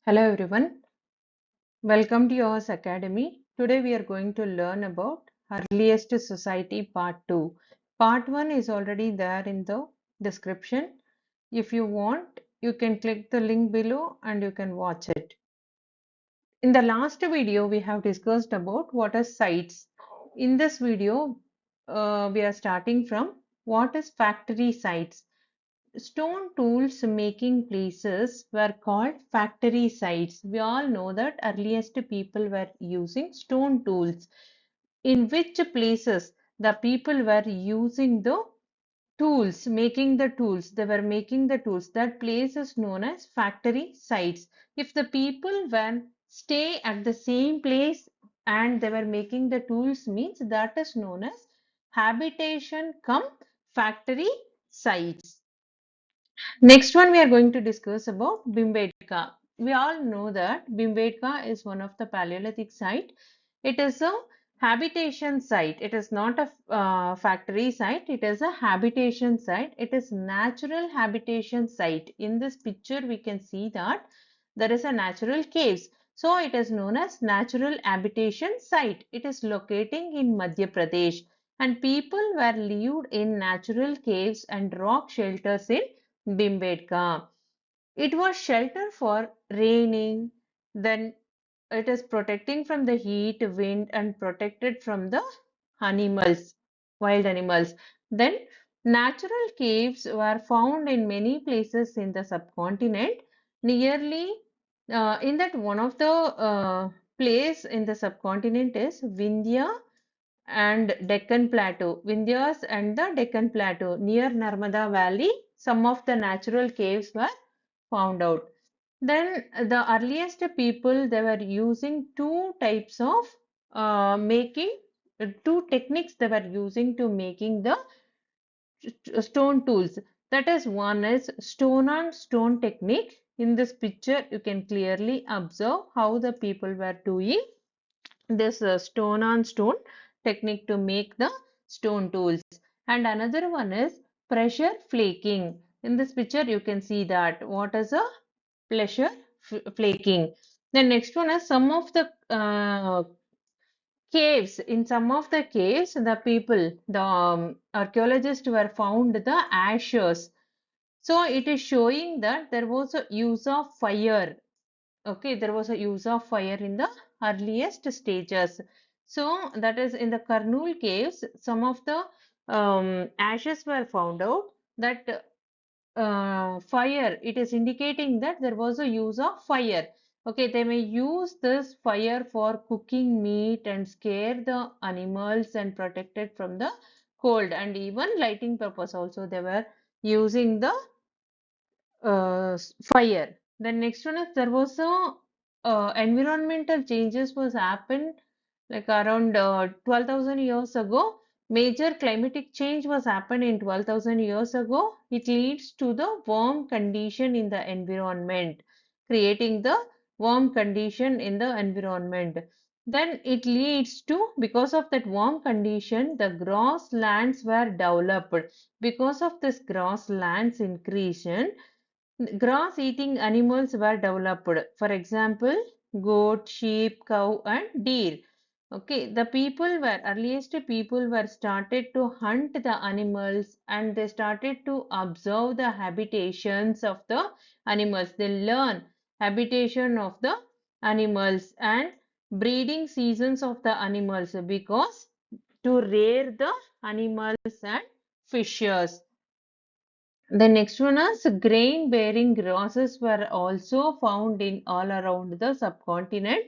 Hello everyone, welcome to yours academy. Today we are going to learn about earliest society part 2. Part 1 is already there in the description. If you want, you can click the link below and you can watch it. In the last video we have discussed about what are sites. In this video we are starting from what is factory sites. Stone tools making places were called factory sites. We all know that earliest people were using stone tools. In which places the people were using the tools, making the tools, they were making the tools. That place is known as factory sites. If the people were stay at the same place and they were making the tools means that is known as habitation come factory sites. Next one we are going to discuss about Bhimbetka. We all know that Bhimbetka is one of the Paleolithic site. It is a habitation site. It is not a factory site. It is a habitation site. It is natural habitation site. In this picture we can see that there is a natural caves. So it is known as natural habitation site. It is locating in Madhya Pradesh and people were lived in natural caves and rock shelters in Bhimbetka. It was shelter for raining, then it is protecting from the heat, wind, and protected from the animals, wild animals. Then natural caves were found in many places in the subcontinent. Nearly in that one of the place in the subcontinent is Vindhya and Deccan Plateau, Vindhyas and the Deccan Plateau near Narmada Valley. Some of the natural caves were found out. Then the earliest people they were using two types of making two techniques they were using to making the stone tools. That is one is stone on stone technique. In this picture you can clearly observe how the people were doing this stone on stone technique to make the stone tools. And another one is pressure flaking. In this picture you can see that what is a pressure flaking. The next one is some of the caves. In some of the caves the people, the archaeologists were found the ashes. So it is showing that there was a use of fire. Okay, there was a use of fire in the earliest stages. So that is in the Karnool caves, some of the ashes were found out that fire, it is indicating that there was a use of fire. Okay, they may use this fire for cooking meat and scare the animals and protect it from the cold, and even lighting purpose also they were using the fire. The next one is there was a environmental changes was happened like around 12,000 years ago. Major climatic change was happened in 12,000 years ago. It leads to the warm condition in the environment, creating the warm condition in the environment. Then it leads to, because of that warm condition, the grasslands were developed. Because of this grasslands increase, grass-eating animals were developed. For example, goat, sheep, cow, and deer. Okay, the people were earliest people were started to hunt the animals and they started to observe the habitations of the animals. They learn habitation of the animals and breeding seasons of the animals because to rear the animals and fishes. The next one is grain-bearing grasses were also found in all around the subcontinent.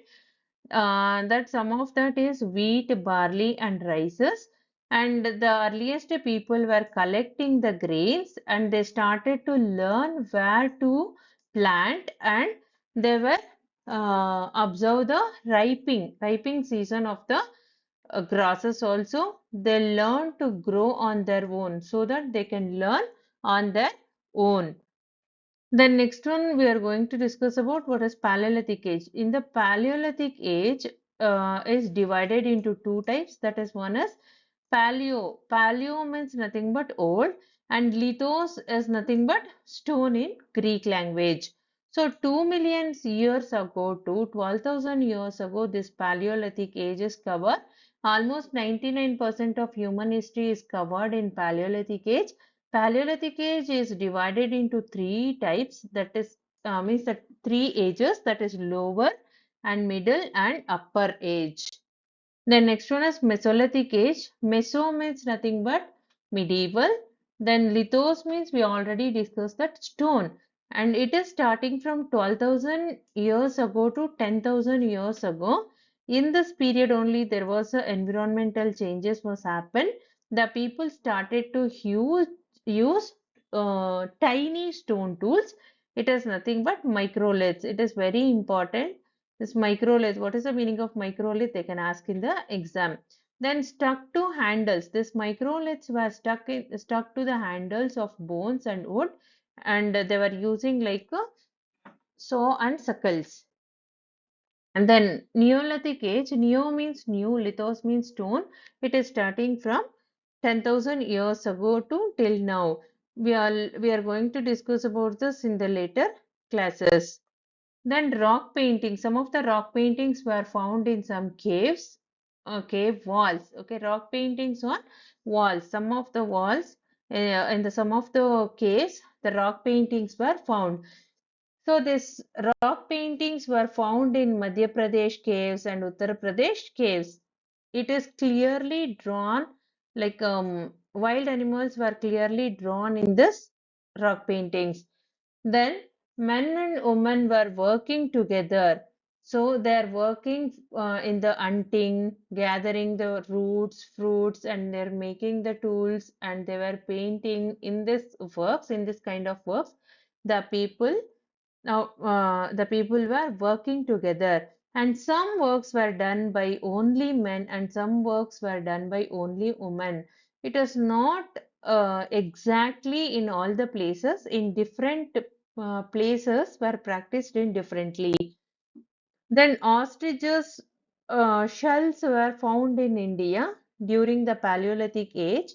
That some of that is wheat, barley, and rices. And the earliest people were collecting the grains and they started to learn where to plant and they were observe the ripening season of the grasses also. They learn to grow on their own so that they can learn on their own. The next one we are going to discuss about what is Paleolithic age. In the Paleolithic age is divided into two types. That is one is Paleo. Paleo means nothing but old and lithos is nothing but stone in Greek language. So 2 million years ago to 12,000 years ago, this Paleolithic age is covered. Almost 99% of human history is covered in Paleolithic age. Paleolithic age is divided into three types, that is means that three ages, that is lower and middle and upper age. Then next one is Mesolithic age. Meso means nothing but medieval. Then lithos means we already discussed that stone. And it is starting from 12,000 years ago to 10,000 years ago. In this period only there was a environmental changes was happened. The people started to use tiny stone tools. It is nothing but microliths. It is very important, this microlith, what is the meaning of microlith? They can ask in the exam. Then stuck to handles. These microliths were stuck to the handles of bones and wood, and they were using like saw and suckles. And then Neolithic age. Neo means new, lithos means stone. It is starting from 10,000 years ago to till now. We are going to discuss about this in the later classes. Then rock painting. Some of the rock paintings were found in some caves, cave walls. Okay, rock paintings on walls. Some of the walls in the some of the caves, the rock paintings were found. So this rock paintings were found in Madhya Pradesh caves and Uttar Pradesh caves. It is clearly drawn, like wild animals were clearly drawn in this rock paintings. Then men and women were working together. So they're working in the hunting, gathering the roots, fruits, and they're making the tools and they were painting in this works, in this kind of works. The people the people were working together, and some works were done by only men and some works were done by only women. It is not exactly in all the places. In different places were practiced in differently. Then ostriches shells were found in India during the Paleolithic age.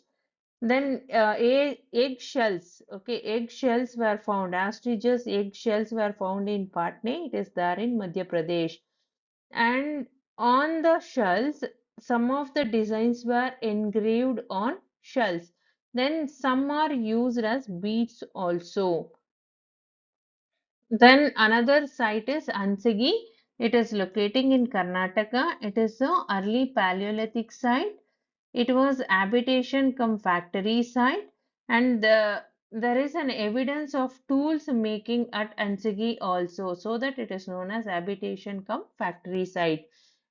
Then egg shells, okay, egg shells were found. Ostriches egg shells were found in Patna. It is there in Madhya Pradesh. And on the shells, some of the designs were engraved on shells. Then some are used as beads also. Then another site is Ansigi. It is locating in Karnataka. It is a early Paleolithic site. It was habitation cum factory site, and there is an evidence of tools making at Ansigi also, so that it is known as habitation cum factory site.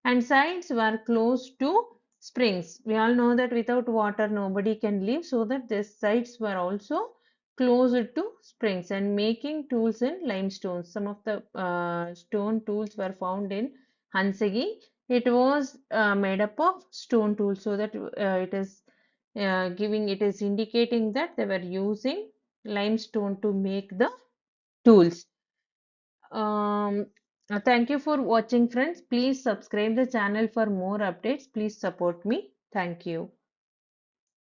And sites were close to springs. We all know that without water nobody can live, so that these sites were also closer to springs and making tools in limestone. Some of the stone tools were found in Hansagi. It was made up of stone tools, so that it is indicating that they were using limestone to make the tools. Thank you for watching, friends. Please subscribe the channel for more updates. Please support me. Thank you.